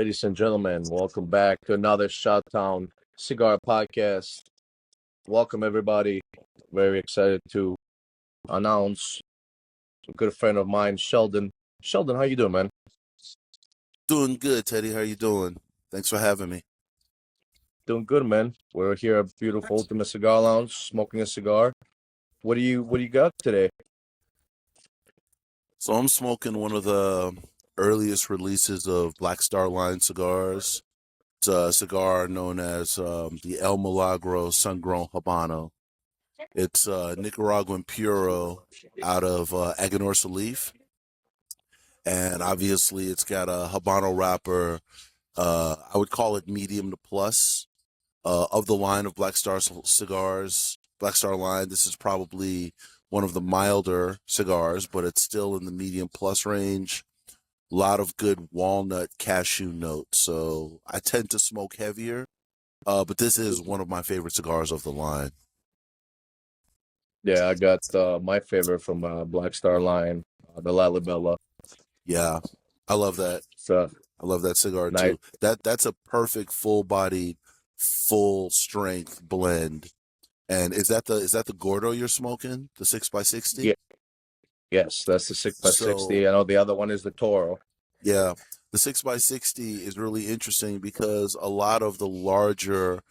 ladies and gentlemen, welcome back to another Shot Town Cigar Podcast. Welcome, everybody. Very excited to announce a good friend of mine, Sheldon. Sheldon, how you doing, man? Doing good, Teddy. How you doing? Thanks for having me. Doing good, man. We're here at beautiful Ultimate Cigar Lounge, smoking a cigar. What do you got today? So I'm smoking one of the earliest releases of Black Star Line Cigars. It's a cigar known as the El Milagro Sun-Grown Habano. It's Nicaraguan Puro out of Aganorsa leaf. And obviously it's got a Habano wrapper. I would call it medium to plus. Of the line of Black Star cigars, Black Star line, this is probably one of the milder cigars, but it's still in the medium plus range. A lot of good walnut cashew notes. So I tend to smoke heavier, but this is one of my favorite cigars of the line. Yeah, I got my favorite from Black Star Line, the Lalibela. Yeah, I love that. I love that cigar too. That's a perfect full-bodied, full-strength blend. And is that the Gordo you're smoking? The 6x60? Yeah. Yes, that's the 6x60. I know the other one is the Toro. Yeah, the 6x60 is really interesting because a lot of the larger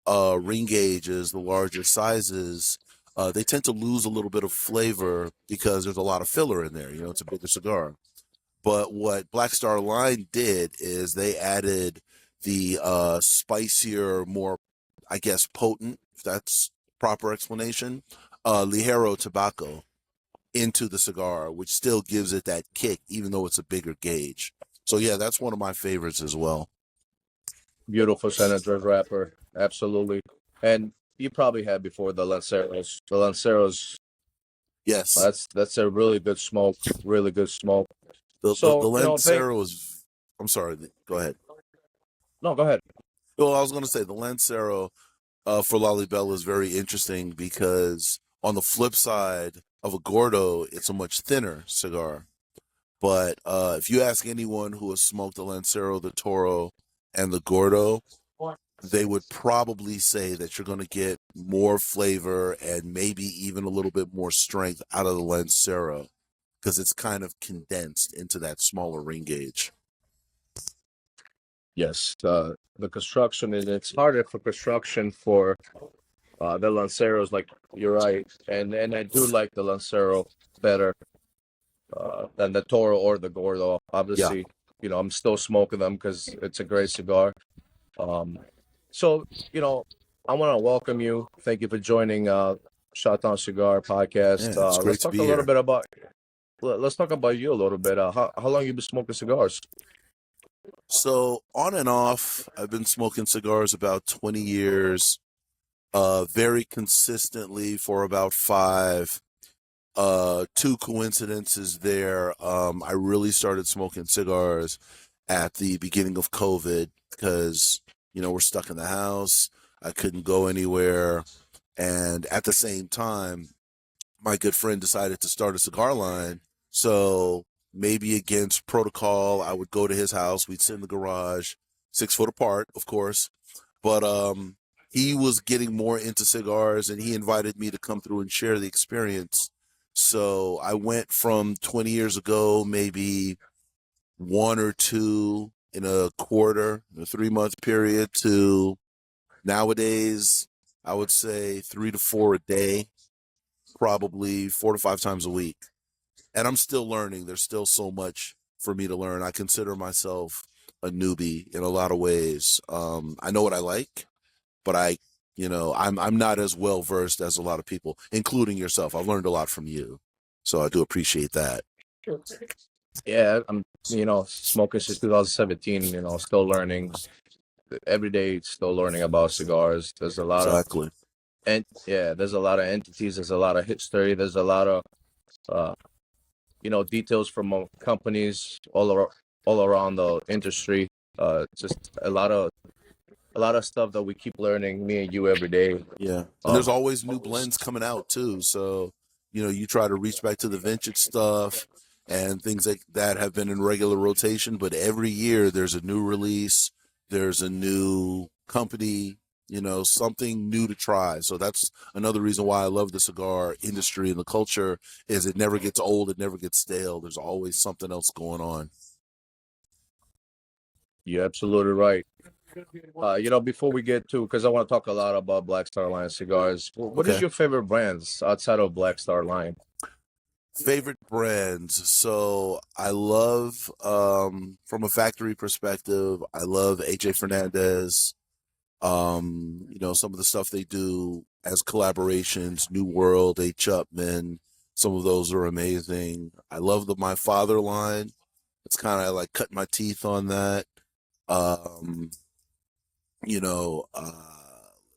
ring gauges, the larger sizes, they tend to lose a little bit of flavor because there's a lot of filler in there. You know, it's a bigger cigar. But what Black Star Line did is they added the spicier, more, I guess, potent, if that's proper explanation, Ligero tobacco into the cigar, which still gives it that kick, even though it's a bigger gauge. So yeah, that's one of my favorites as well. Beautiful Senator's wrapper, absolutely. And you probably had before the Lanceros. The Lanceros, yes, that's a really good smoke, really good smoke. The Lancero is. I'm sorry. Go ahead. No, go ahead. Well, I was going to say the Lancero for Lalibela is very interesting because on the flip side of a Gordo, it's a much thinner cigar. But if you ask anyone who has smoked the Lancero, the Toro, and the Gordo, they would probably say that you're going to get more flavor and maybe even a little bit more strength out of the Lancero, because it's kind of condensed into that smaller ring gauge. Yes, the construction, and it's harder for construction for the Lanceros, like you're right. And I do like the Lancero better than the Toro or the Gordo. Obviously, yeah. I'm still smoking them because it's a great cigar. So, I want to welcome you. Thank you for joining Shot Town Cigar Podcast. Yeah, it's great let's to talk be a here. little bit about. Let's talk about you a little bit. How long you been smoking cigars? So on and off, I've been smoking cigars about 20 years, very consistently for about 5. Two coincidences there. I really started smoking cigars at the beginning of COVID because, we're stuck in the house. I couldn't go anywhere. And at the same time, my good friend decided to start a cigar line. So maybe against protocol, I would go to his house. We'd sit in the garage, 6 foot apart, of course. But he was getting more into cigars, and he invited me to come through and share the experience. So I went from 20 years ago, maybe 1 or 2 in a quarter, in a 3-month period, to nowadays, I would say 3 to 4 a day, probably 4 to 5 times a week. And I'm still learning. There's still so much for me to learn. I consider myself a newbie in a lot of ways. I know what I like, but I'm not as well versed as a lot of people, including yourself. I've learned a lot from you, so I do appreciate that. Yeah, I'm smoking since 2017. Still learning. Every day, still learning about cigars. There's a lot Exactly. there's a lot of entities. There's a lot of history. There's a lot of details from companies all around the industry. Just a lot of stuff that we keep learning, me and you, every day. Yeah, and there's always new blends coming out too. So you try to reach back to the vintage stuff. and things like that have been in regular rotation. But every year there's a new release, there's a new company, something new to try. So that's another reason why I love the cigar industry and the culture is it never gets old, it never gets stale. There's always something else going on. You're absolutely right. Before we get to, because I want to talk a lot about Black Star Line cigars. What is Okay. your favorite brands outside of Black Star Line? Favorite brands. So I love, from a factory perspective, I love AJ Fernandez. Some of the stuff they do as collaborations, New World, A. Chapman, some of those are amazing. I love the My Father line. It's kind of like cut my teeth on that. Um, let's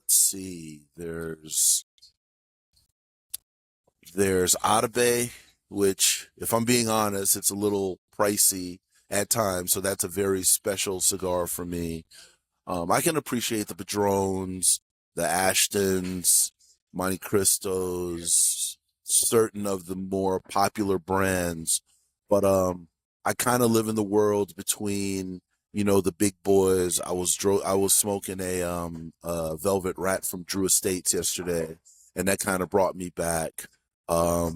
see. There's Atabey, which, if I'm being honest, it's a little pricey at times. So that's a very special cigar for me. I can appreciate the Padrones, the Ashtons, Monte Cristos, certain of the more popular brands, but I kind of live in the world between the big boys. I was smoking a Velvet Rat from Drew Estates yesterday, and that kind of brought me back. I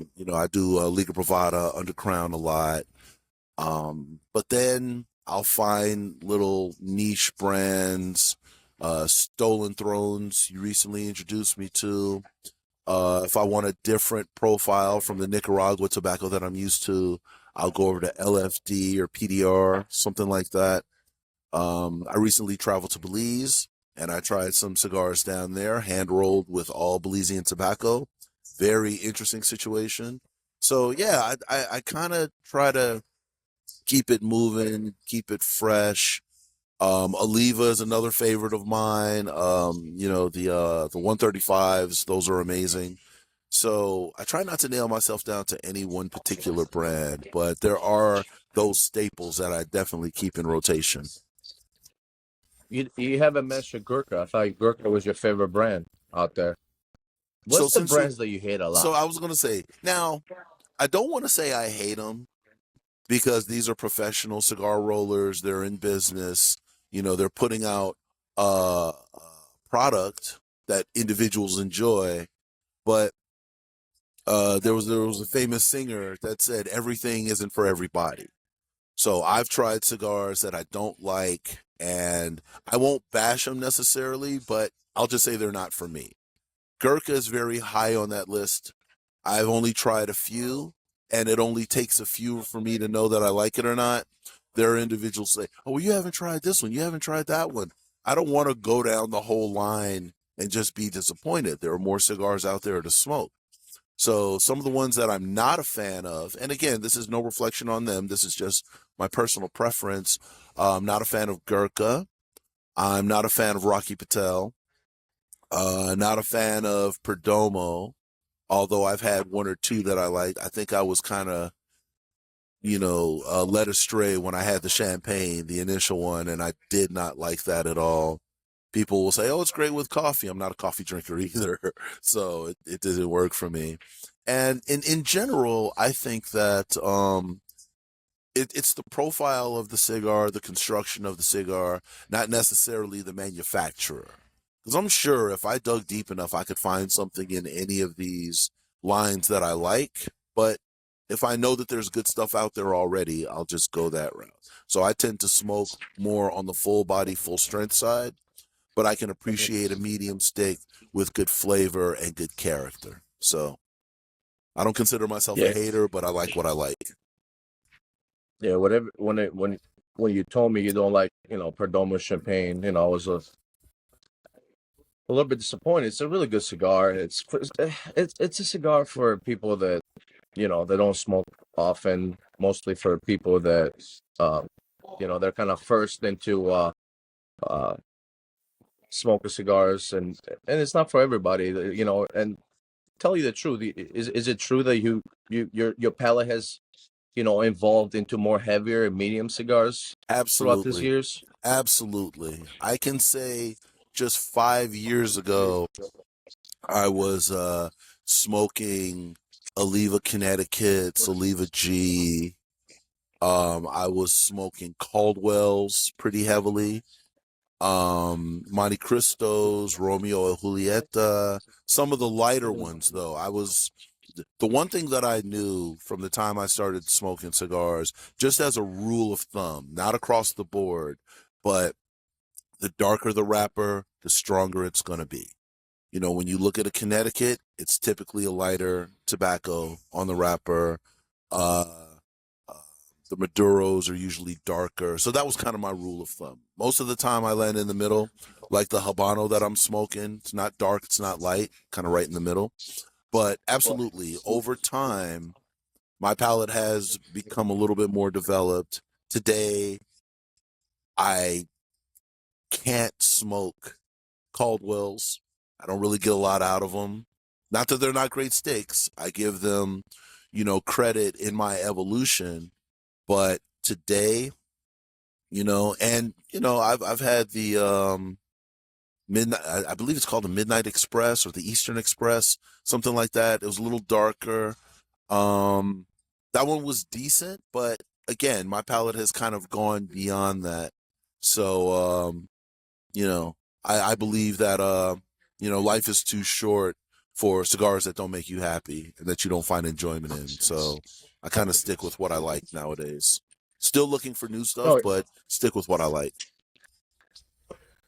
do Liga Bravada, Undercrown a lot. But then I'll find little niche brands, Stolen Thrones, you recently introduced me to. If I want a different profile from the Nicaragua tobacco that I'm used to, I'll go over to LFD or PDR, something like that. I recently traveled to Belize and I tried some cigars down there, hand rolled with all Belizean tobacco. Very interesting situation. So yeah, I kind of try to keep it moving, keep it fresh. Oliva is another favorite of mine. The 135s, those are amazing. So I try not to nail myself down to any one particular brand, but there are those staples that I definitely keep in rotation. You haven't mentioned Gurkha. I thought Gurkha was your favorite brand out there. So What's the brands that you hate a so lot? I was gonna say now, I don't want to say I hate them because these are professional cigar rollers. They're in business. They're putting out product that individuals enjoy. But there was a famous singer that said everything isn't for everybody. So I've tried cigars that I don't like, and I won't bash them necessarily, but I'll just say they're not for me. Gurkha is very high on that list. I've only tried a few, and it only takes a few for me to know that I like it or not. There are individuals say, "Oh, well, you haven't tried this one, you haven't tried that one." I don't want to go down the whole line and just be disappointed. There are more cigars out there to smoke. So some of the ones that I'm not a fan of, and again, this is no reflection on them. This is just my personal preference. I'm not a fan of Gurkha. I'm not a fan of Rocky Patel. Not a fan of Perdomo, although I've had one or two that I like. I think I was kind of, led astray when I had the champagne, the initial one, and I did not like that at all. People will say, "Oh, it's great with coffee." I'm not a coffee drinker either, so it didn't work for me. And in general, I think that it's the profile of the cigar, the construction of the cigar, not necessarily the manufacturer. Because I'm sure if I dug deep enough, I could find something in any of these lines that I like. But if I know that there's good stuff out there already, I'll just go that route. So I tend to smoke more on the full body, full strength side, but I can appreciate a medium stick with good flavor and good character. So I don't consider myself a Yeah, hater, but I like what I like. yeah. Whatever. When you told me you don't like Perdomo champagne, I was a little bit disappointed. It's a really good cigar. It's a cigar for people that they don't smoke often. Mostly for people that uh, they're kind of first into uh, smoking cigars, and it's not for everybody. And tell you the truth, is it true that your palate has evolved into more heavier and medium cigars throughout these Absolutely. years? Absolutely. I can say just 5 years ago, I was smoking Oliva Connecticut's, Oliva G. I was smoking Caldwell's pretty heavily. Monte Cristos, Romeo and Julieta, some of the lighter ones though. The one thing that I knew from the time I started smoking cigars, just as a rule of thumb, not across the board, but the darker the wrapper, the stronger it's going to be. You know, when you look at a Connecticut, it's typically a lighter tobacco on the wrapper. Uh, uh, the Maduros are usually darker. So that was kind of my rule of thumb. Most of the time I land in the middle, like the Habano that I'm smoking. It's not dark, it's not light, kind of right in the middle. But absolutely, over time, my palate has become a little bit more developed. Today, I can't smoke Caldwells. I don't really get a lot out of them. Not that they're not great steaks. I give them, credit in my evolution. But today, I've had the midnight. I believe it's called the Midnight Express or the Eastern Express, something like that. It was a little darker. That one was decent, but again, my palate has kind of gone beyond that. So, I believe that, life is too short for cigars that don't make you happy and that you don't find enjoyment in. So I kind of stick with what I like nowadays. Still looking for new stuff, Oh, but stick with what I like.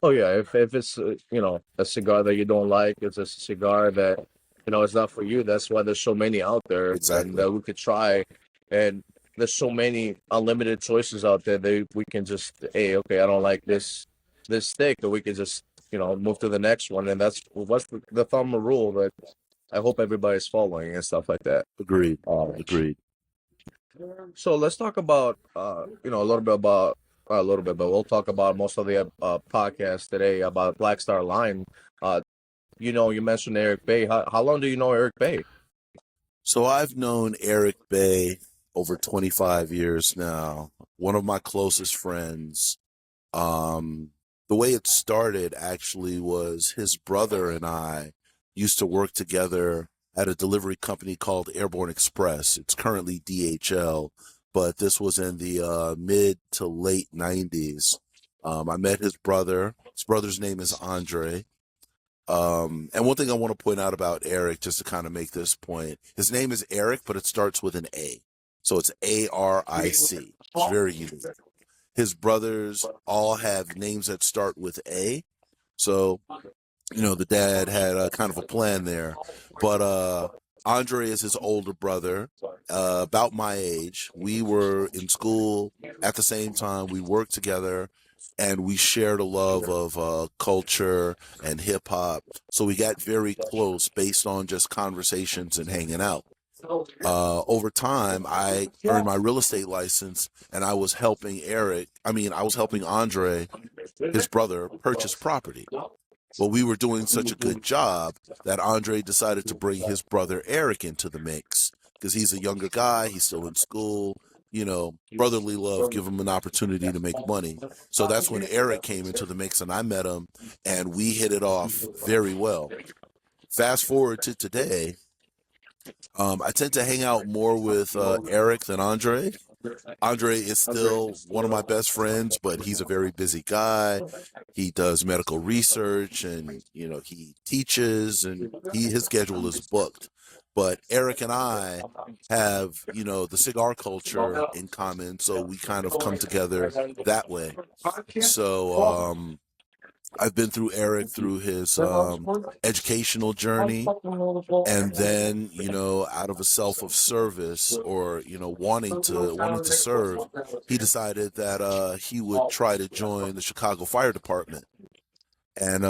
oh yeah. If it's a cigar that you don't like, it's a cigar that it's not for you. That's why there's so many out there, and Exactly. that we could try. And there's so many unlimited choices out there. We can just, hey, okay, I don't like this steak, or we can just move to the next one. And that's what's the thumb rule that I hope everybody's following and stuff like that. Agreed. Um, Agreed. so let's talk about a little bit, but we'll talk about most of the podcast today about Black Star Line. Uh, you mentioned Eric Bay. How long do you know Eric Bay? So I've known Eric Bay over 25 years now. One of my closest friends. The way it started actually was his brother and I used to work together at a delivery company called Airborne Express. It's currently DHL, but this was in the mid to late 90s. I met his brother. His brother's name is Andre. And one thing I want to point out about Eric, just to kind of make this point, his name is Eric, but it starts with an A. So it's Aric. It's very unique. His brothers all have names that start with A. So, the dad had kind of a plan there. But Andre is his older brother, about my age. We were in school at the same time. We worked together, and we shared a love of culture and hip hop. So we got very close based on just conversations and hanging out. Over time, I earned my real estate license, and I was helping Andre, his brother, purchase property. Well, we were doing such a good job that Andre decided to bring his brother Eric into the mix because he's a younger guy. He's still in school. Brotherly love, give him an opportunity to make money. So that's when Eric came into the mix, and I met him, and we hit it off very well. Fast forward to today. I tend to hang out more with Eric than Andre. Andre is still one of my best friends, but he's a very busy guy. He does medical research, and he teaches, and his schedule is booked. But Eric and I have the cigar culture in common, so we kind of come together that way. So I've been through Eric through his educational journey, and then out of a self of service, or wanting to serve, he decided that he would try to join the Chicago Fire Department, and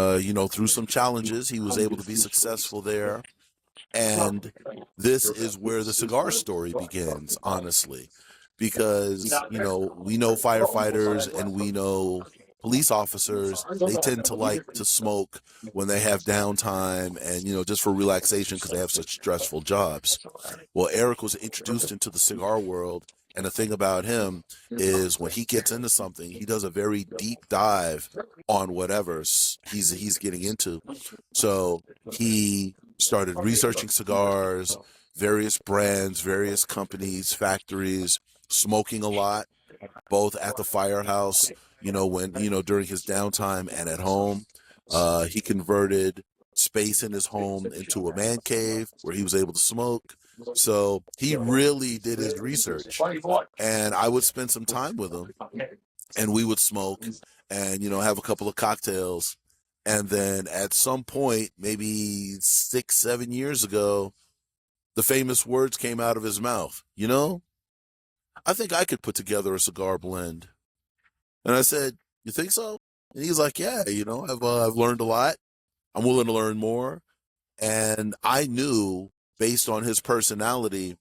through some challenges he was able to be successful there. And this is where the cigar story begins, honestly, because we know firefighters and we know police officers. They tend to like to smoke when they have downtime and just for relaxation because they have such stressful jobs. Well, Eric was introduced into the cigar world, and the thing about him is when he gets into something, he does a very deep dive on whatever he's getting into. So he started researching cigars, various brands, various companies, factories, smoking a lot, both at the firehouse, when, during his downtime and at home. He converted space in his home into a man cave where he was able to smoke. So he really did his research. And I would spend some time with him, and we would smoke and, have a couple of cocktails. And then at some point, maybe 6, 7 years ago, the famous words came out of his mouth. I think I could put together a cigar blend. And I said, you think so? And he's like, yeah, I've learned a lot. I'm willing to learn more. And I knew, based on his personality,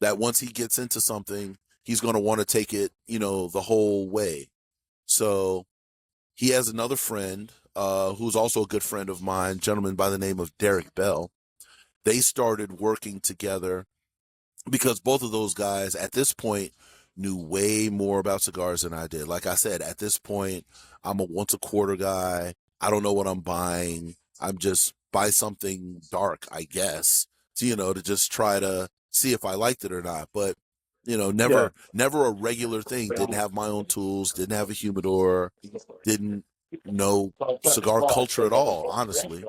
that once he gets into something, he's going to want to take it, the whole way. So he has another friend who's also a good friend of mine, a gentleman by the name of Derek Bell. They started working together because both of those guys at this point knew way more about cigars than I did. Like I said, at this point, I'm a once a quarter guy. I don't know what I'm buying. I'm just buy something dark, I guess, to just try to see if I liked it or not. But, never a regular thing. Didn't have my own tools, didn't have a humidor, didn't know cigar culture at all, honestly.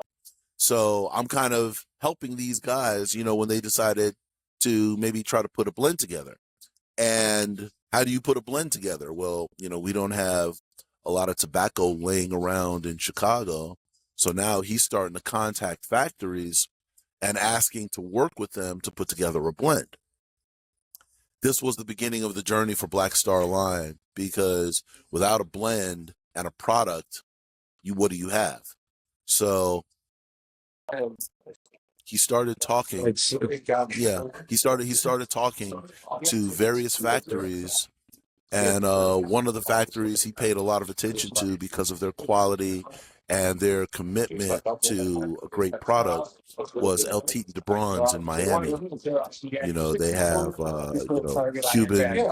So I'm kind of helping these guys, when they decided to maybe try to put a blend together. And how do you put a blend together? Well, we don't have a lot of tobacco laying around in Chicago. So now he's starting to contact factories and asking to work with them to put together a blend. This was the beginning of the journey for Black Star Line, because without a blend and a product, what do you have? So he started talking. He started talking to various factories, and one of the factories he paid a lot of attention to because of their quality and their commitment to a great product was El Tito de Bronze in Miami. They have Cuban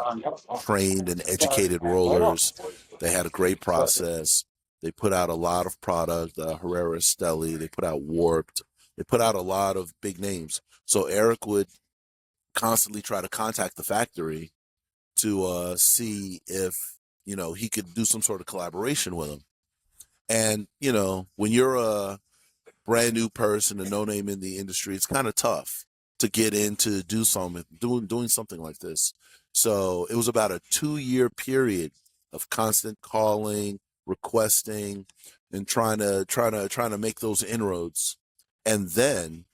trained and educated rollers. They had a great process. They put out a lot of product, Herrera Esteli. They put out Warped. They put out a lot of big names. So Eric would constantly try to contact the factory to see if, he could do some sort of collaboration with them. And, when you're a brand new person, a no name in the industry, it's kind of tough to get into doing something like this. So it was about a 2-year period of constant calling, requesting, and trying to make those inroads. And then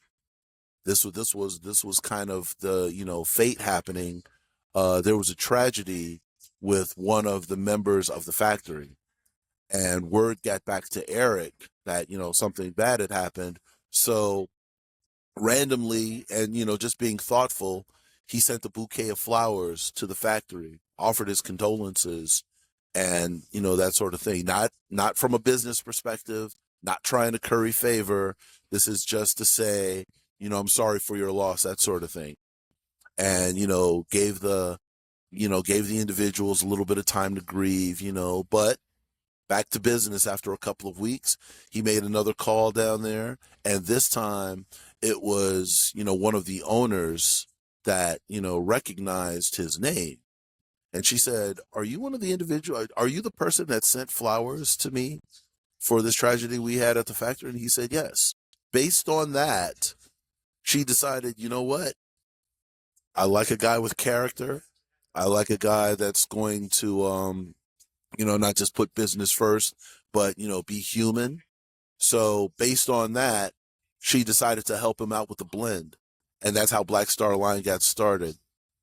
this was kind of the fate happening. There was a tragedy with one of the members of the factory, and word got back to Eric that something bad had happened. So randomly, and just being thoughtful, he sent a bouquet of flowers to the factory, offered his condolences, and that sort of thing. Not from a business perspective, not trying to curry favor. This is just to say, I'm sorry for your loss, that sort of thing. And gave the individuals a little bit of time to grieve, but back to business after a couple of weeks. He made another call down there, and this time it was one of the owners that recognized his name. And she said, are you one of the individuals? Are you the person that sent flowers to me for this tragedy we had at the factory? And he said, yes. Based on that, she decided, you know what? I like a guy with character. I like a guy that's going to, not just put business first, but, be human. So based on that, she decided to help him out with the blend. And that's how Black Star Line got started.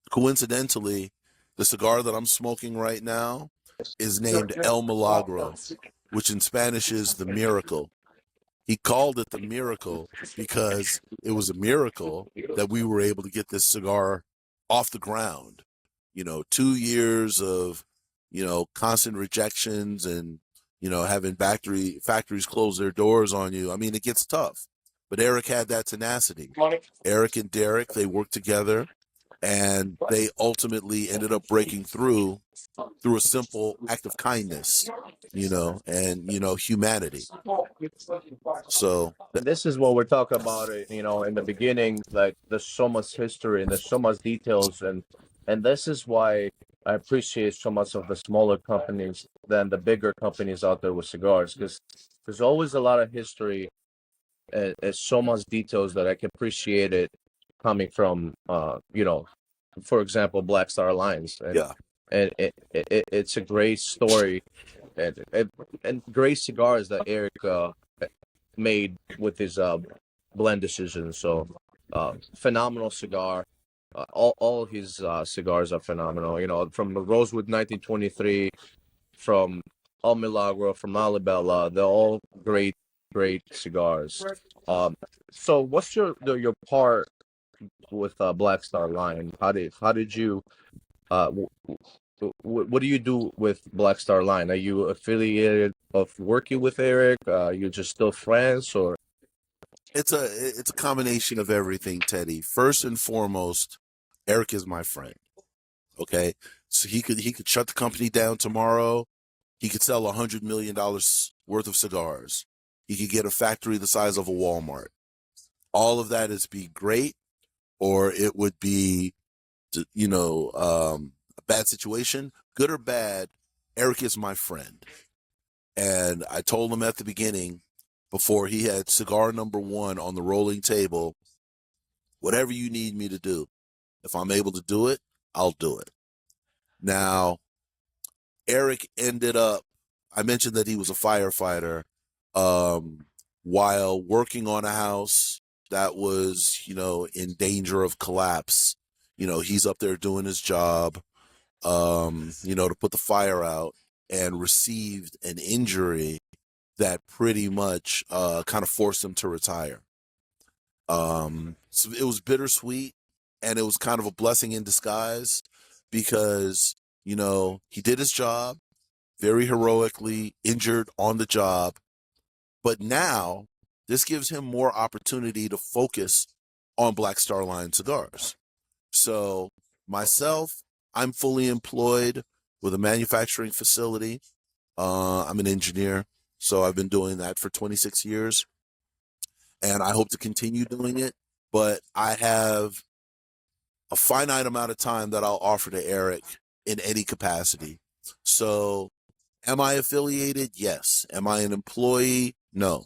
Coincidentally, the cigar that I'm smoking right now is named El Milagro, which in Spanish is the miracle. He called it the miracle because it was a miracle that we were able to get this cigar off the ground. 2 years of, constant rejections and, having factories close their doors on you. I mean, it gets tough. But Eric had that tenacity. Eric and Derek, they worked together, and they ultimately ended up breaking through a simple act of kindness, and, humanity. So this is what we're talking about, in the beginning. Like, there's so much history and there's so much details, and And this is why I appreciate so much of the smaller companies than the bigger companies out there with cigars, because there's always a lot of history and so much details that I can appreciate it coming from, for example, Black Star Lines, Yeah. and it's a great story, and great cigars that Eric made with his blend decision. So, phenomenal cigar. All his cigars are phenomenal. From the Rosewood 1923, from El Milagro, from Alibella, they're all great cigars. Um, so what's your part with Black Star Line? How did you what do you do with Black Star Line? Are you affiliated of working with Eric? You just still friends, or? It's a combination of everything, Teddy. First and foremost, Eric is my friend. Okay, so he could shut the company down tomorrow. He could sell $100 million worth of cigars. He could get a factory the size of a Walmart. All of that is be great, or it would be, a bad situation, good or bad. Eric is my friend, and I told him at the beginning, before he had cigar number one on the rolling table, whatever you need me to do, if I'm able to do it, I'll do it. Now, Eric ended up, I mentioned that he was a firefighter while working on a house that was, in danger of collapse. He's up there doing his job, to put the fire out, and received an injury that pretty much kind of forced him to retire. So it was bittersweet, and it was kind of a blessing in disguise because, he did his job very heroically, injured on the job. But now this gives him more opportunity to focus on Black Star Line cigars. So myself, I'm fully employed with a manufacturing facility. I'm an engineer, so I've been doing that for 26 years, and I hope to continue doing it. But I have a finite amount of time that I'll offer to Eric in any capacity. So am I affiliated? Yes. Am I an employee? No.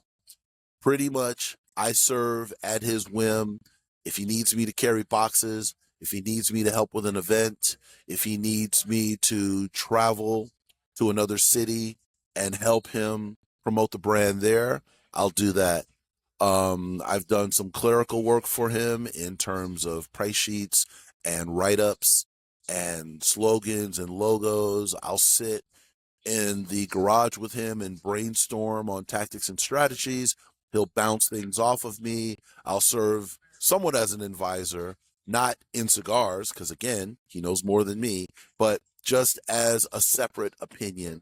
Pretty much I serve at his whim. If he needs me to carry boxes, if he needs me to help with an event, if he needs me to travel to another city and help him promote the brand there, I'll do that. I've done some clerical work for him in terms of price sheets and write-ups and slogans and logos. I'll sit in the garage with him and brainstorm on tactics and strategies. He'll bounce things off of me. I'll serve somewhat as an advisor, not in cigars, because again, he knows more than me, but just as a separate opinion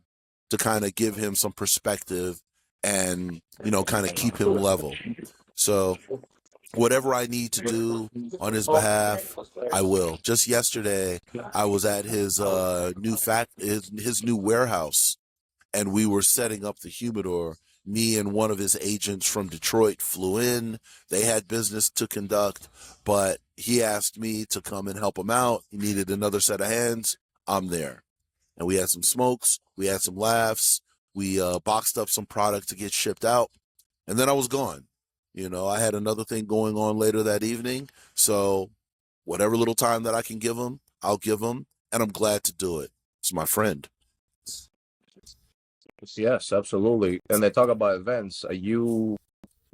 to kind of give him some perspective and, kind of keep him level. So whatever I need to do on his behalf, I will. Just yesterday, I was at his his new warehouse, and we were setting up the humidor. Me and one of his agents from Detroit flew in. They had business to conduct, but he asked me to come and help him out. He needed another set of hands. I'm there. And we had some smokes. We had some laughs. We boxed up some product to get shipped out. And then I was gone. I had another thing going on later that evening. So whatever little time that I can give him, I'll give him. And I'm glad to do it. It's my friend. Yes, absolutely. And they talk about events.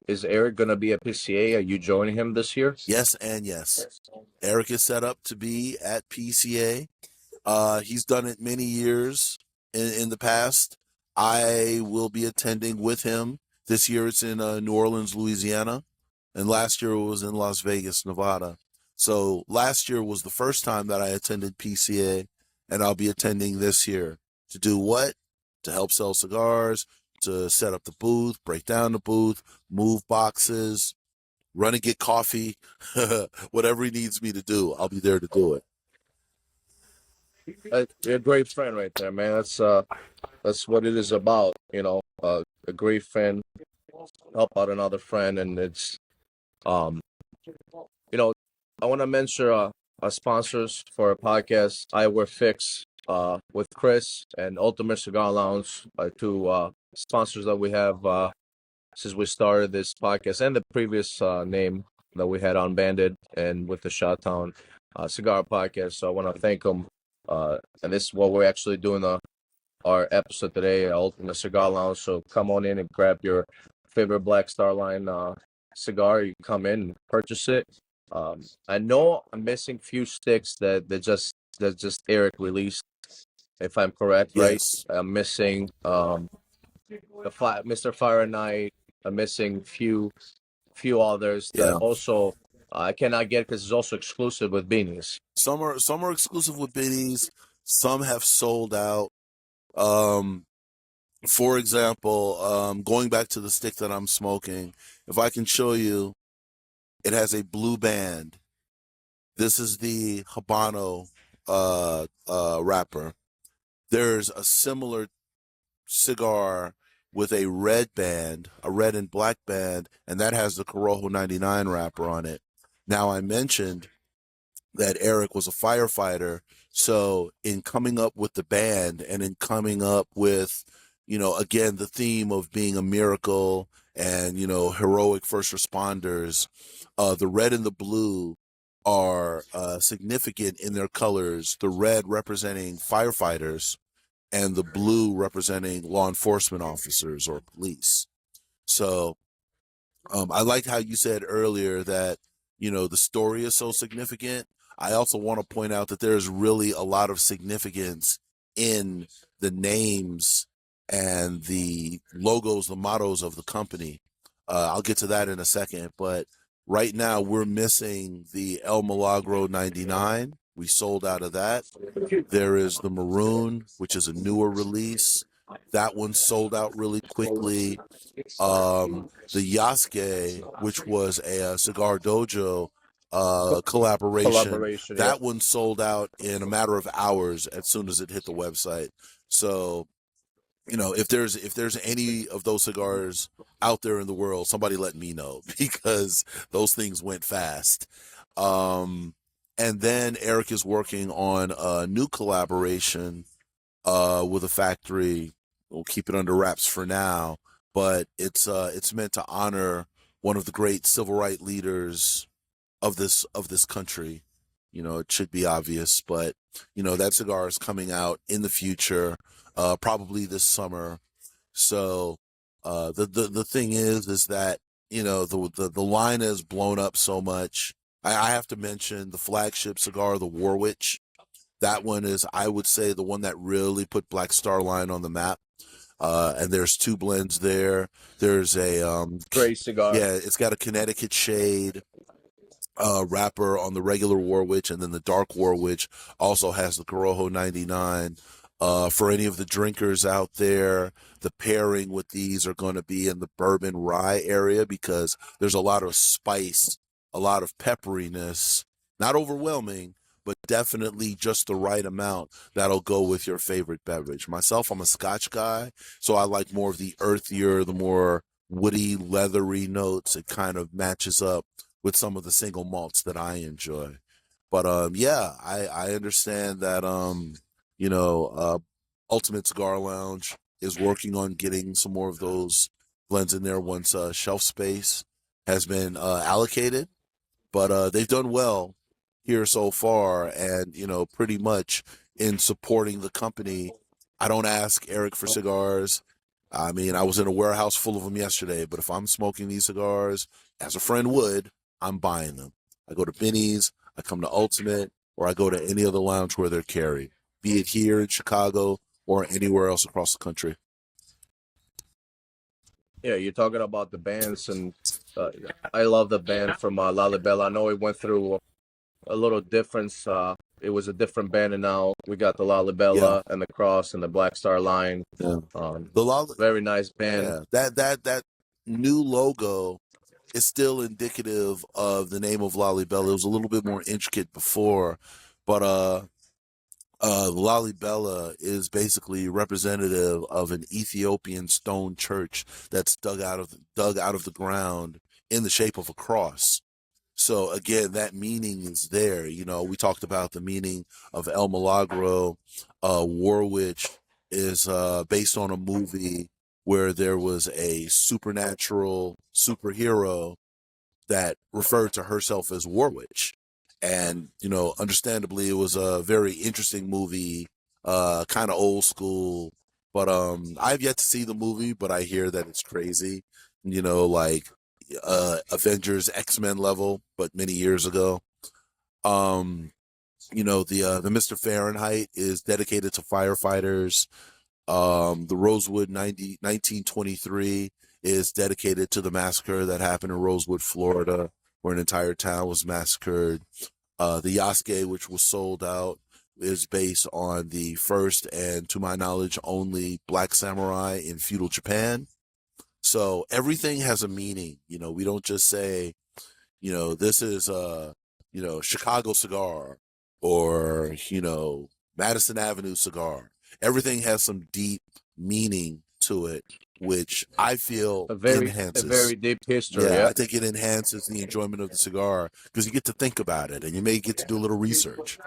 Is Eric gonna be at PCA? Are you joining him this year? Yes and yes. Eric is set up to be at PCA. He's done it many years in the past. I will be attending with him. This year it's in New Orleans, Louisiana, and last year it was in Las Vegas, Nevada. So last year was the first time that I attended PCA, and I'll be attending this year. To do what? To help sell cigars, to set up the booth, break down the booth, move boxes, run and get coffee, whatever he needs me to do, I'll be there to do it. You're a great friend right there, man. That's what it is about. A great friend help out another friend, and it's you know I want to mention sponsors for our podcast. Eyewear Fix with Chris and Ultimate Cigar Lounge, two sponsors that we have since we started this podcast, and the previous name that we had on Bandit and with the Shot Town Cigar Podcast. So I want to thank them. And this is what we're actually doing our episode today, Ultimate Cigar Lounge. So come on in and grab your favorite Black Star Line cigar. You come in and purchase it. I know I'm missing few sticks that just Eric released, if I'm correct, right? Yes. I'm missing Mr. Fahrenheit. I'm missing few others that Yeah. also I cannot get because it's also exclusive with beanies. Some are exclusive with beanies. Some have sold out. For example, going back to the stick that I'm smoking, if I can show you, it has a blue band. This is the Habano wrapper. There's a similar cigar with a red band, a red and black band, and that has the Corojo 99 wrapper on it. Now, I mentioned that Eric was a firefighter, so in coming up with the band and in coming up with, again, the theme of being a miracle and, heroic first responders, the red and the blue are significant in their colors, the red representing firefighters and the blue representing law enforcement officers or police. So I liked how you said earlier that, the story is so significant. I also want to point out that there's really a lot of significance in the names and the logos, the mottos of the company. I'll get to that in a second, but right now we're missing the El Milagro 99. We sold out of that. There is the Maroon, which is a newer release. That one sold out really quickly. The Yasuke, which was a Cigar Dojo collaboration, that one sold out in a matter of hours as soon as it hit the website. So, if there's any of those cigars out there in the world, somebody let me know because those things went fast. And then Eric is working on a new collaboration with a factory. We'll keep it under wraps for now, but it's meant to honor one of the great civil rights leaders of this country. It should be obvious, but that cigar is coming out in the future, probably this summer. So the thing is that the line has blown up so much. I have to mention the flagship cigar, the Warwich. That one is, I would say, the one that really put Black Star Line on the map. And there's two blends there. There's a great cigar. Yeah, it's got a Connecticut shade wrapper on the regular Warwich, and then the dark Warwich also has the Corojo 99. For any of the drinkers out there, the pairing with these are going to be in the bourbon rye area because there's a lot of spice, a lot of pepperiness, not overwhelming, but definitely just the right amount that'll go with your favorite beverage. Myself, I'm a Scotch guy, so I like more of the earthier, the more woody, leathery notes. It kind of matches up with some of the single malts that I enjoy. But I understand that Ultimate Cigar Lounge is working on getting some more of those blends in there once shelf space has been allocated. But they've done well here so far, and pretty much in supporting the company. I don't ask Eric for cigars. I mean, I was in a warehouse full of them yesterday, but if I'm smoking these cigars, as a friend would, I'm buying them. I go to Benny's, I come to Ultimate, or I go to any other lounge where they're carried, be it here in Chicago or anywhere else across the country. Yeah, you're talking about the bands, and I love the band from Lalibela. I know it went through a little difference. It was a different band, and now we got the Lalibela and the Cross and the Black Star Line. Yeah. Very nice band. Yeah. That new logo is still indicative of the name of Lalibela. It was a little bit more intricate before, but Lalibela is basically representative of an Ethiopian stone church that's dug out of the ground in the shape of a cross. So again, that meaning is there. You know, we talked about the meaning of El Milagro. War Witch is based on a movie where there was a supernatural superhero that referred to herself as War Witch. And, you know, understandably, it was a very interesting movie, kind of old school. But I've yet to see the movie, but I hear that it's crazy. You know, like Avengers X-Men level, but many years ago. Um, you know, the Mr. Fahrenheit is dedicated to firefighters. The Rosewood 1923 is dedicated to the massacre that happened in Rosewood, Florida, where an entire town was massacred. The Yasuke, which was sold out, is based on the first and, to my knowledge, only black samurai in feudal Japan. So everything has a meaning. You know, we don't just say, you know, this is you know, Chicago cigar or, you know, Madison Avenue cigar. Everything has some deep meaning to it, which I feel A very enhances. deep history. Yeah, Yeah. I think it enhances the enjoyment of the cigar because you get to think about it and you may get to do a little research.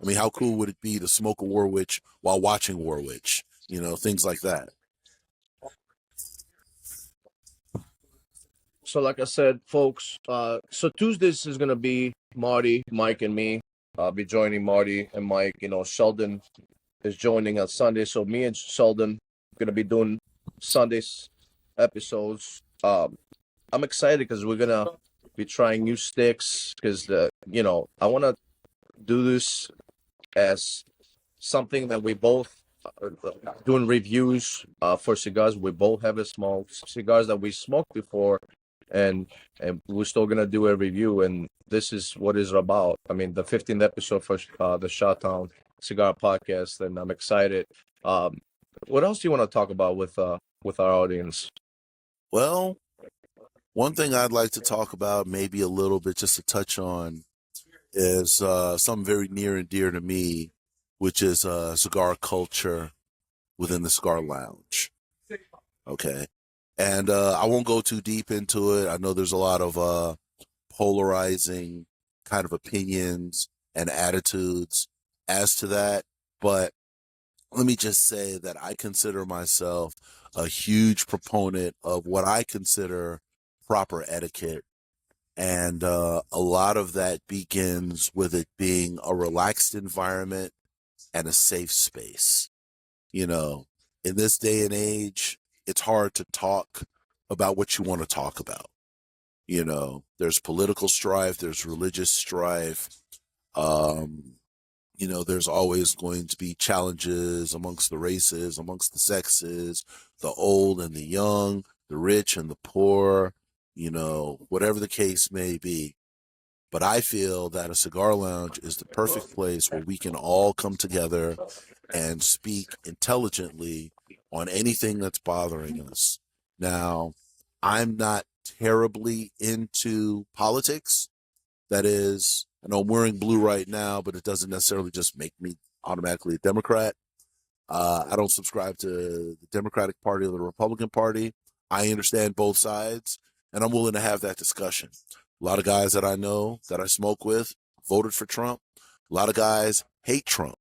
I mean, how cool would it be to smoke a War Witch while watching War Witch? You know, things like that. So like I said, folks, so Tuesdays is gonna be Marty, Mike, and me. I'll be joining Marty and Mike. You know, Sheldon is joining on Sunday. So me and Sheldon gonna be doing Sundays episodes. I'm excited because we're gonna be trying new sticks because you know, I wanna do this as something that we both doing reviews for cigars. We both have a small cigars that we smoked before, and we're still gonna do a review. And this is what it's about. I mean, the 15th episode for the Shot Town Cigar Podcast, and I'm excited. What else do you want to talk about with our audience? Well, one thing I'd like to talk about, maybe a little bit, just to touch on, is something very near and dear to me, which is cigar culture within the cigar lounge. Okay. And I won't go too deep into it. I know there's a lot of polarizing kind of opinions and attitudes as to that. But let me just say that I consider myself a huge proponent of what I consider proper etiquette. And a lot of that begins with it being a relaxed environment and a safe space. You know, in this day and age, it's hard to talk about what you want to talk about. You know, there's political strife, there's religious strife. You know, there's always going to be challenges amongst the races, amongst the sexes, the old and the young, the rich and the poor, you know, whatever the case may be. But I feel that a cigar lounge is the perfect place where we can all come together and speak intelligently on anything that's bothering us. Now, I'm not terribly into politics. That is, I know I'm wearing blue right now, but it doesn't necessarily just make me automatically a Democrat. I don't subscribe to the Democratic Party or the Republican Party. I understand both sides, and I'm willing to have that discussion. A lot of guys that I know that I smoke with voted for Trump. A lot of guys hate Trump.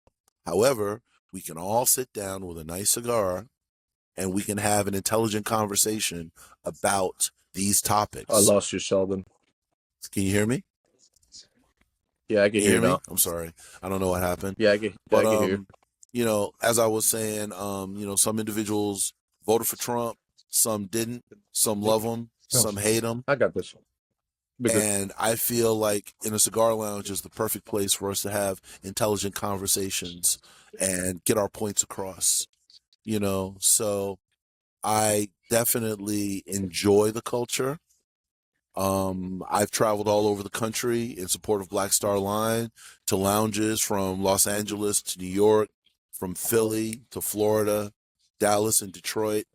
However, we can all sit down with a nice cigar and we can have an intelligent conversation about these topics. I lost you, Sheldon. Can you hear me? Yeah, I can hear you me? now. I'm sorry. I don't know what happened. Yeah, I can hear you. You know, as I was saying, you know, some individuals voted for Trump, some didn't, some love him, some hate him. I got this. And I feel like in a cigar lounge is the perfect place for us to have intelligent conversations and get our points across, you know. So I definitely enjoy the culture. I've traveled all over the country in support of Black Star Line to lounges from Los Angeles to New York, from Philly to Florida, Dallas and Detroit,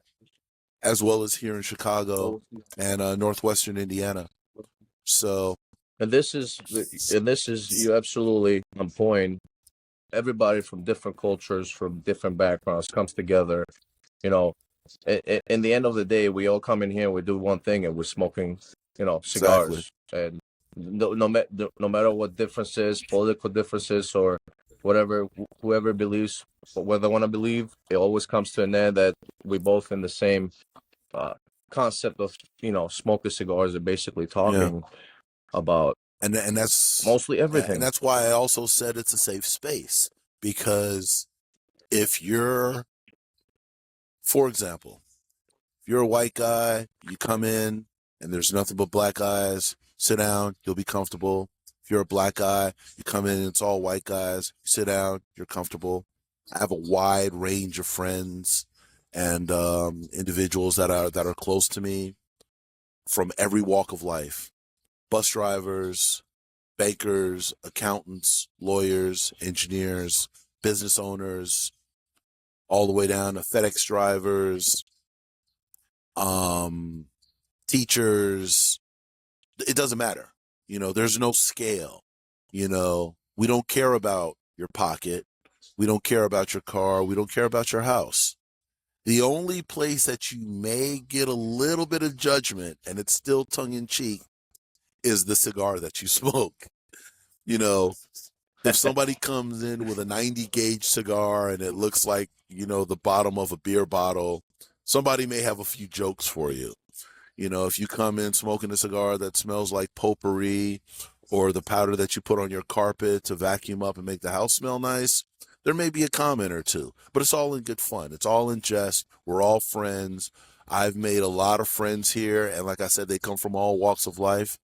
as well as here in Chicago and Northwestern Indiana. So, and this is you absolutely on point. Everybody from different cultures, from different backgrounds, comes together. You know, in the end of the day, we all come in here and we do one thing, and we're smoking, you know, cigars. Exactly. And no matter what differences, political differences, or whatever, whoever believes, whether they want to believe, it always comes to an end that we both in the same uh, concept of smoking cigars and basically Yeah. talking about And that's mostly and everything. that's why I also said it's a safe space, because if you're, for example, if you're a white guy, you come in and there's nothing but black guys, sit down, you'll be comfortable. If you're a black guy, you come in and it's all white guys, you sit down, you're comfortable. I have a wide range of friends and individuals that are close to me from every walk of life. Bus drivers, bankers, accountants, lawyers, engineers, business owners, all the way down to FedEx drivers, um, teachers. It doesn't matter. There's no scale. We don't care about your pocket. We don't care about your car. We don't care about your house. The only place that you may get a little bit of judgment, and it's still tongue in cheek, is the cigar that you smoke. If somebody comes in with a 90 gauge cigar and it looks like, the bottom of a beer bottle, somebody may have a few jokes for you. If you come in smoking a cigar that smells like potpourri or the powder that you put on your carpet to vacuum up and make the house smell nice, there may be a comment or two, but it's all in good fun. It's all in jest. We're all friends. I've made a lot of friends here, and like I said, they come from all walks of life.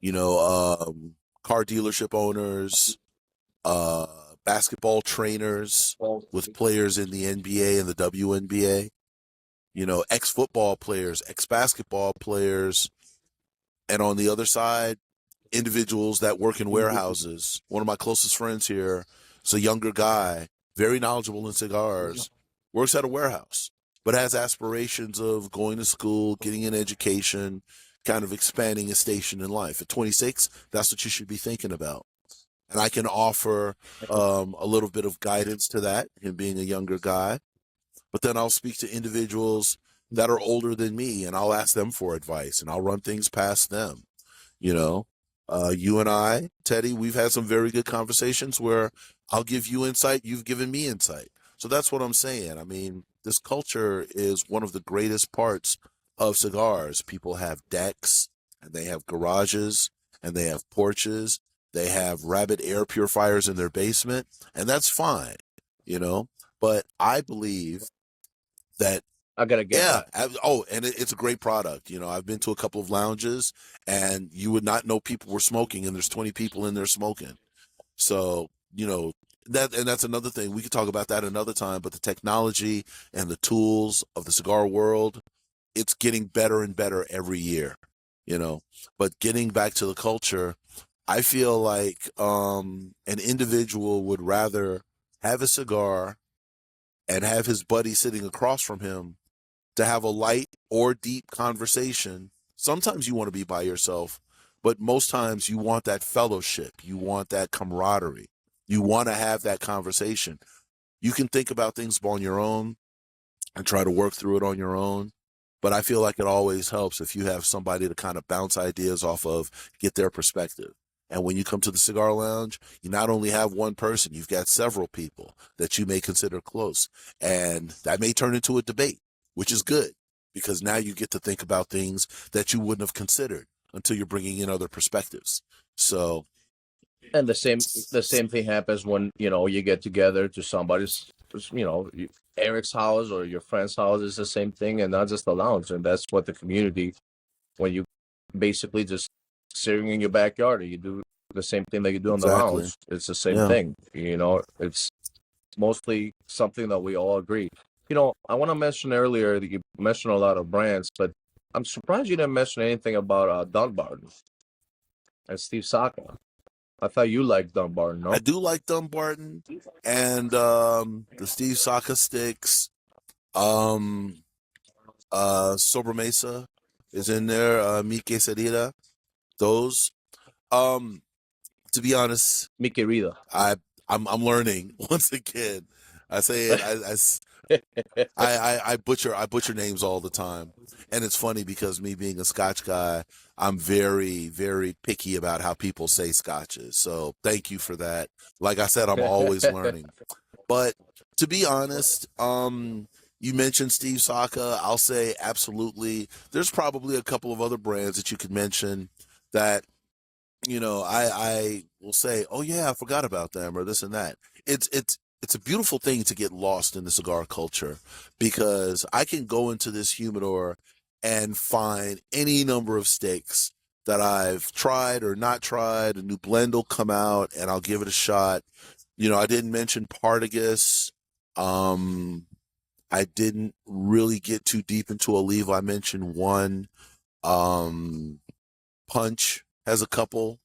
You know, car dealership owners, uh, basketball trainers with players in the NBA and the WNBA, ex-football players, ex-basketball players, and on the other side, individuals that work in warehouses. One of my closest friends here is a younger guy, very knowledgeable in cigars, works at a warehouse, but has aspirations of going to school, getting an education, kind of expanding his station in life. At 26, that's what you should be thinking about. And I can offer a little bit of guidance to that, him being a younger guy. But then I'll speak to individuals that are older than me, and I'll ask them for advice, and I'll run things past them. You know, you and I, Teddy, we've had some very good conversations where I'll give you insight, you've given me insight. So that's what I'm saying. I mean, this culture is one of the greatest parts of cigars. People have decks, and they have garages, and they have porches. They have rabbit air purifiers in their basement, and that's fine, you know. But I believe that, I gotta get yeah. that. And it's a great product. I've been to a couple of lounges, and you would not know people were smoking, and there's 20 people in there smoking. So, that's another thing. We could talk about that another time, but the technology and the tools of the cigar world, it's getting better and better every year, you know. But getting back to the culture, I feel like an individual would rather have a cigar and have his buddy sitting across from him to have a light or deep conversation. Sometimes you want to be by yourself, but most times you want that fellowship. You want that camaraderie. You want to have that conversation. You can think about things on your own and try to work through it on your own. But I feel like it always helps if you have somebody to kind of bounce ideas off of, get their perspective. And when you come to the cigar lounge, you not only have one person, you've got several people that you may consider close. And that may turn into a debate, which is good, because now you get to think about things that you wouldn't have considered until you're bringing in other perspectives. So, And the same thing happens when you get together to somebody's, Eric's house or your friend's house is the same thing, and not just the lounge. And that's what the community, when you basically just sitting in your backyard, and you do the same thing that you do in the exactly. lounge. It's the same Yeah. thing. It's mostly something that we all agree. I want to mention earlier that you mentioned a lot of brands, but I'm surprised you didn't mention anything about Dunbarton and Steve Saka. I thought you liked Dunbarton, I no? do like Dumbarton and the Steve Saka sticks. Um, Sober Mesa is in there. Mi Quesadilla. Those. Um, to be honest, Mi querida. I'm learning once again. I say it. I I butcher names all the time, and it's funny because me being a Scotch guy, I'm very very picky about how people say Scotches. So thank you for that. Like I said, I'm always learning. But to be honest, you mentioned Steve Saka. I'll say absolutely. There's probably a couple of other brands that you could mention that I will say, oh yeah, I forgot about them or this and that. It's a beautiful thing to get lost in the cigar culture because I can go into this humidor and find any number of sticks that I've tried or not tried. A new blend will come out and I'll give it a shot. I didn't mention Partagas. I didn't really get too deep into Oliva. I mentioned one. Um, Punch has a couple.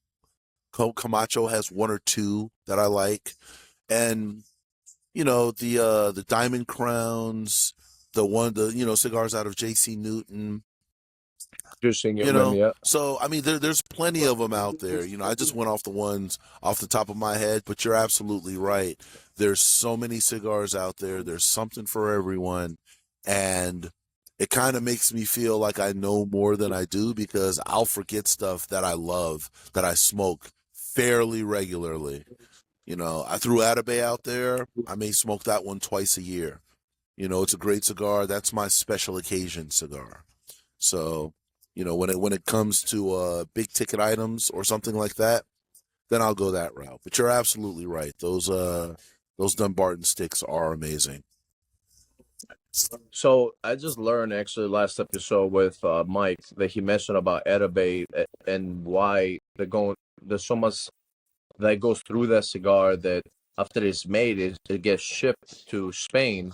Camacho has one or two that I like, and the Diamond Crowns, the cigars out of J.C. Newton. Juicing your rim, yeah. So I mean, there's plenty of them out there. I just went off the ones off the top of my head, but you're absolutely right. There's so many cigars out there. There's something for everyone, and it kind of makes me feel like I know more than I do because I'll forget stuff that I love that I smoke fairly regularly. I threw Atabey out there. I may smoke that one twice a year. It's a great cigar. That's my special occasion cigar. So, when it comes to big ticket items or something like that, then I'll go that route. But you're absolutely right. Those Dumbarton sticks are amazing. So I just learned actually last episode with Mike that he mentioned about Atabey and why there's so much that goes through that cigar that after it's made, it gets shipped to Spain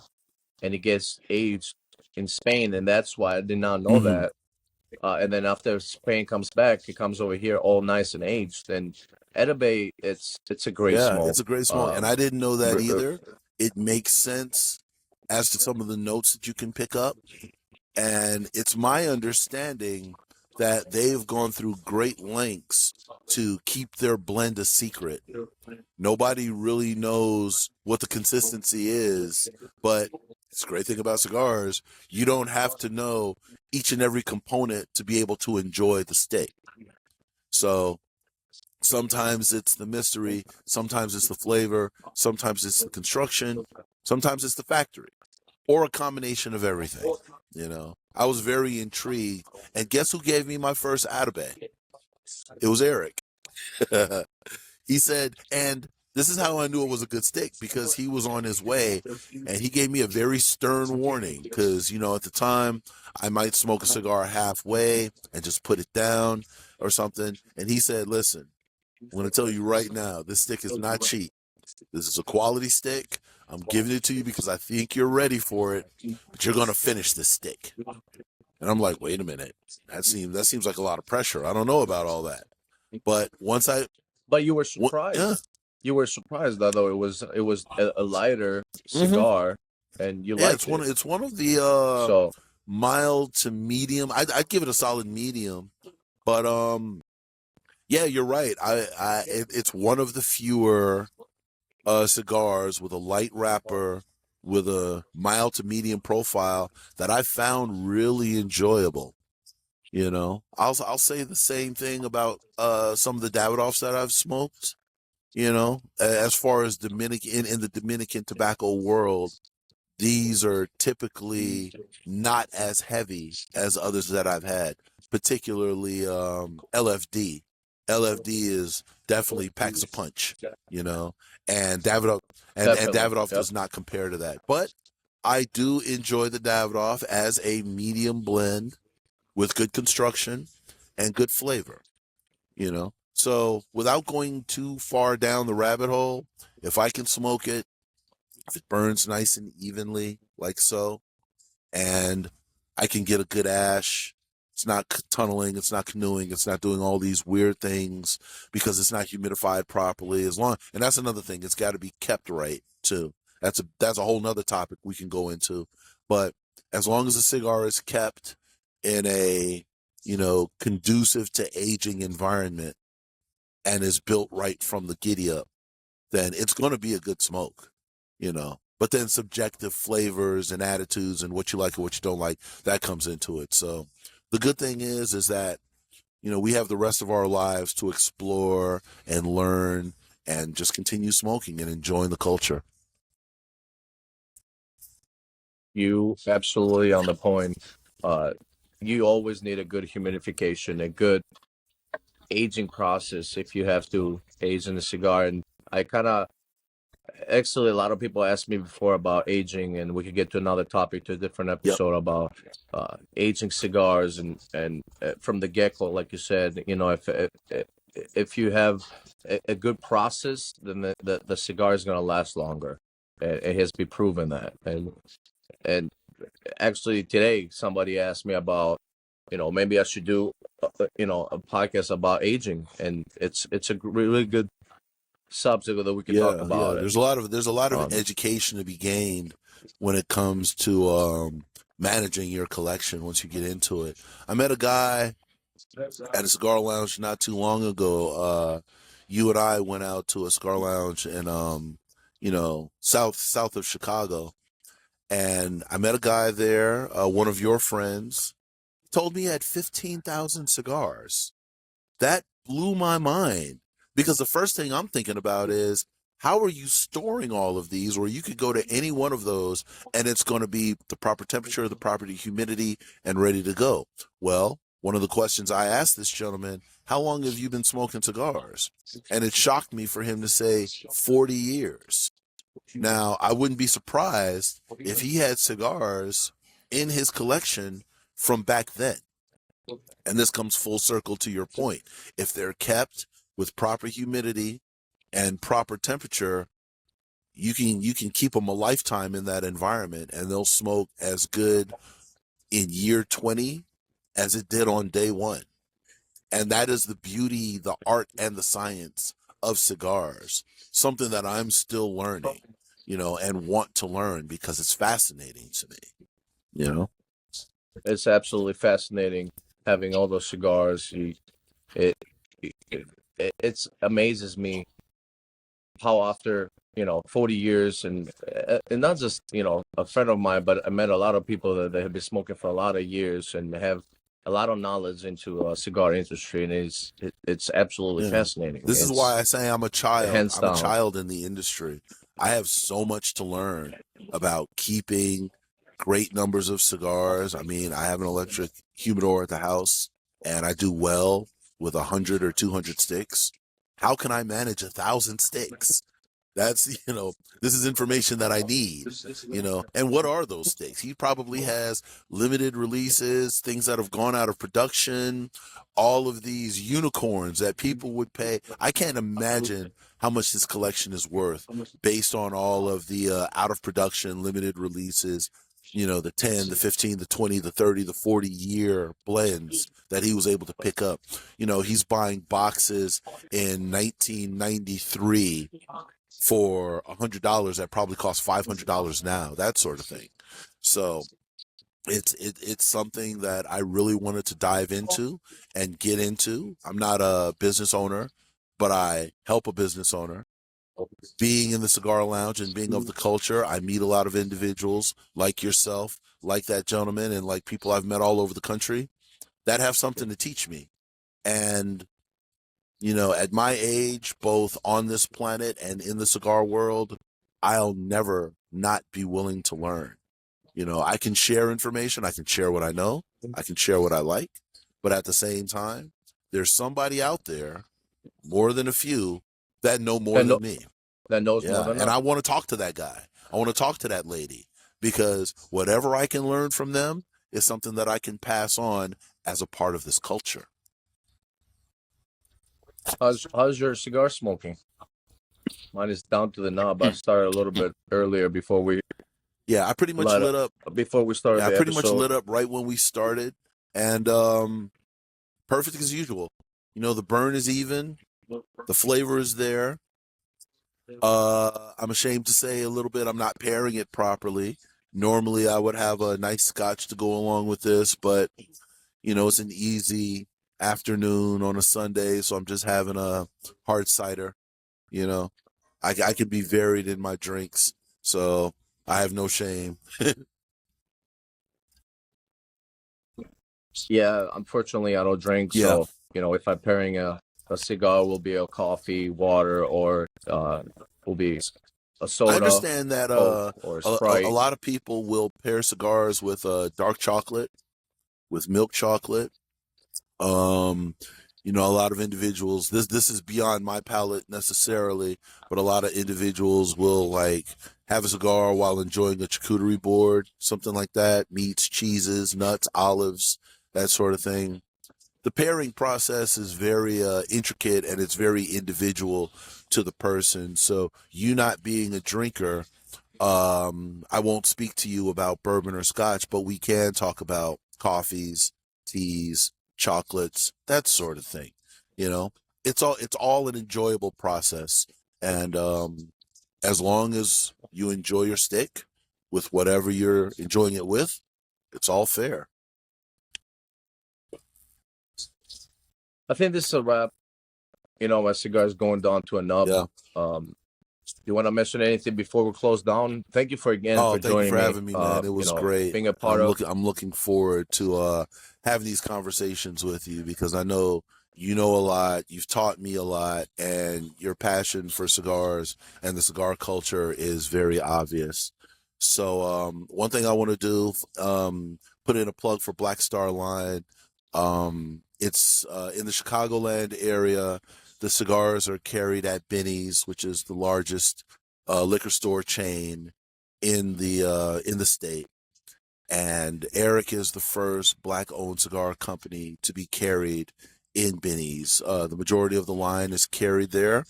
and it gets aged in Spain, and that's why I did not know that. And then after Spain comes back, it comes over here all nice and aged. And Atabey, it's a great smoke. It's a great smoke, and I didn't know that either. It makes sense as to some of the notes that you can pick up, and it's my understanding that they've gone through great lengths to keep their blend a secret. Nobody really knows what the consistency is, but it's a great thing about cigars. You don't have to know each and every component to be able to enjoy the stick. So sometimes it's the mystery, sometimes it's the flavor, sometimes it's the construction, sometimes it's the factory, or a combination of everything. I was very intrigued. And guess who gave me my first Atabey? It was Eric. He said, and this is how I knew it was a good stick, because he was on his way and he gave me a very stern warning because, at the time I might smoke a cigar halfway and just put it down or something. And he said, listen, I'm going to tell you right now, this stick is not cheap. This is a quality stick. I'm giving it to you because I think you're ready for it, but you're going to finish this stick. And I'm like, wait a minute. That seems like a lot of pressure. I don't know about all that. But But you were surprised. Yeah. You were surprised though it was a lighter cigar, and you liked it. It's one of the mild to medium. I'd give it a solid medium, but yeah, you're right. It's one of the fewer cigars with a light wrapper with a mild to medium profile that I found really enjoyable. I'll say the same thing about some of the Davidoffs that I've smoked. As far as Dominican in the Dominican tobacco world, these are typically not as heavy as others that I've had, particularly LFD. LFD is definitely packs a punch, and Davidoff and Davidoff does not compare to that. But I do enjoy the Davidoff as a medium blend with good construction and good flavor, So without going too far down the rabbit hole, if I can smoke it, if it burns nice and evenly like so, and I can get a good ash, it's not tunneling, it's not canoeing, it's not doing all these weird things because it's not humidified properly. And that's another thing, it's got to be kept right too. That's a whole nother topic we can go into. But as long as the cigar is kept in a conducive to aging environment and is built right from the giddy up, then it's going to be a good smoke. But then subjective flavors and attitudes and what you like and what you don't like, that comes into it. So the good thing is that, we have the rest of our lives to explore and learn and just continue smoking and enjoying the culture. You absolutely on the point. You always need a good humidification, a good aging process if you have to age in a cigar. And I kind of actually, a lot of people asked me before about aging, and we could get to another topic, to a different Yep. episode about aging cigars and from the get go, like you said, if you have a good process, then the cigar is going to last longer. It has been proven that, and actually today somebody asked me about, maybe I should do, a podcast about aging, and it's a really good subject that we can talk about. There's a lot of education to be gained when it comes to managing your collection once you get into it. I met a guy at a cigar lounge not too long ago. You and I went out to a cigar lounge in south of Chicago, and I met a guy there, one of your friends, told me he had 15,000 cigars. That blew my mind, because the first thing I'm thinking about is, how are you storing all of these? Where you could go to any one of those and it's going to be the proper temperature, the proper humidity, and ready to go. Well, one of the questions I asked this gentleman, how long have you been smoking cigars? And it shocked me for him to say 40 years. Now, I wouldn't be surprised if he had cigars in his collection from back then. And this comes full circle to your point. If they're kept with proper humidity and proper temperature, you can keep them a lifetime in that environment, and they'll smoke as good in year 20 as it did on day one. And that is the beauty, the art, and the science of cigars. Something that I'm still learning, and want to learn, because it's fascinating to me. It's absolutely fascinating having all those cigars. It amazes me how after 40 years, and not just a friend of mine, but I met a lot of people that they have been smoking for a lot of years and have a lot of knowledge into cigar industry, and it's absolutely fascinating. This is why I say I'm a child. Hands I'm a down. child in the industry. I have so much to learn about keeping great numbers of cigars. I mean, I have an electric humidor at the house, and I do well with 100 or 200 sticks. How can I manage 1,000 sticks? That's, this is information that I need, and what are those sticks? He probably has limited releases, things that have gone out of production, all of these unicorns that people would pay. I can't imagine how much this collection is worth based on all of the out of production, limited releases, the 10, the 15, the 20, the 30, the 40-year blends that he was able to pick up. He's buying boxes in 1993 for $100 that probably costs $500 now, that sort of thing. So it's something that I really wanted to dive into and get into. I'm not a business owner, but I help a business owner. Being in the cigar lounge and being of the culture, I meet a lot of individuals like yourself, like that gentleman, and like people I've met all over the country that have something to teach me. And at my age, both on this planet and in the cigar world, I'll never not be willing to learn. I can share information. I can share what I know. I can share what I like. But at the same time, there's somebody out there, more than a few, that know more than me. That knows more than and I want to talk to that guy. I want to talk to that lady, because whatever I can learn from them is something that I can pass on as a part of this culture. How's your cigar smoking? Mine is down to the knob. I started a little bit earlier before we. Yeah, I pretty much lit up before we started. Yeah, I pretty much lit up right when we started, and perfect as usual. The burn is even, the flavor is there. I'm ashamed to say a little bit, I'm not pairing it properly. Normally, I would have a nice scotch to go along with this, but it's an easy afternoon on a Sunday, so I'm just having a hard cider. I could be varied in my drinks, so I have no shame. Yeah, unfortunately, I don't drink. Yeah. So, if I'm pairing a cigar, will be a coffee, water, or will be a I soda, understand that Coke, or a Sprite. lot of people will pair cigars with dark chocolate, with milk chocolate. A lot of individuals, this is beyond my palate necessarily, but a lot of individuals will like have a cigar while enjoying a charcuterie board, something like that, meats, cheeses, nuts, olives, that sort of thing. The pairing process is very intricate, and it's very individual to the person. So you not being a drinker, I won't speak to you about bourbon or scotch, but we can talk about coffees, teas, chocolates, that sort of thing. You know, it's all an enjoyable process, and as long as you enjoy your stick with whatever you're enjoying it with, it's all fair. I think this is a wrap. My cigar is going down to a nub. Yeah. You want to mention anything before we close down? Thank you for Thank you joining for me. having me, man. It was great. Being a part of. I'm looking forward to having these conversations with you, because I know you know a lot. You've taught me a lot, and your passion for cigars and the cigar culture is very obvious. So one thing I want to do, put in a plug for Black Star Line. It's in the Chicagoland area. The cigars are carried at Benny's, which is the largest liquor store chain in the state. And Eric is the first Black-owned cigar company to be carried in Benny's. The majority of the line is carried there.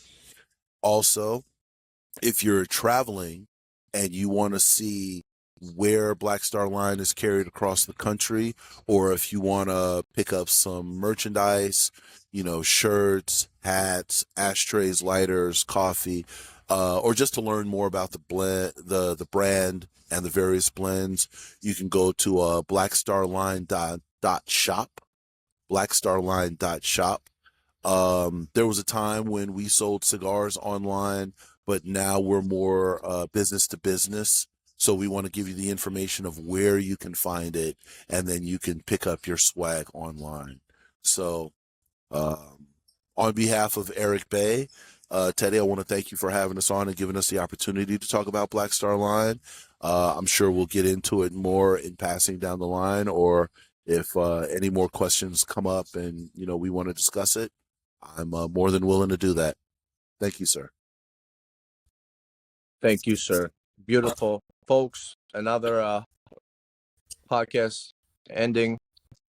Also, if you're traveling and you want to see where Black Star Line is carried across the country, or if you want to pick up some merchandise, shirts, hats, ashtrays, lighters, coffee, or just to learn more about the brand and the various blends, you can go to blackstarline.shop, blackstarline.shop. There was a time when we sold cigars online, but now we're more business to business. So we want to give you the information of where you can find it, and then you can pick up your swag online. So on behalf of Eric Bay, Teddy, I want to thank you for having us on and giving us the opportunity to talk about Black Star Line. I'm sure we'll get into it more in passing down the line, or if any more questions come up and we want to discuss it, I'm more than willing to do that. Thank you, sir. Thank you, sir. Beautiful, folks. Another podcast ending.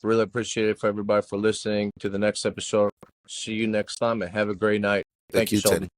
Really appreciate it for everybody for listening to the next episode. See you next time, and have a great night. Thank you, Sheldon. Teddy.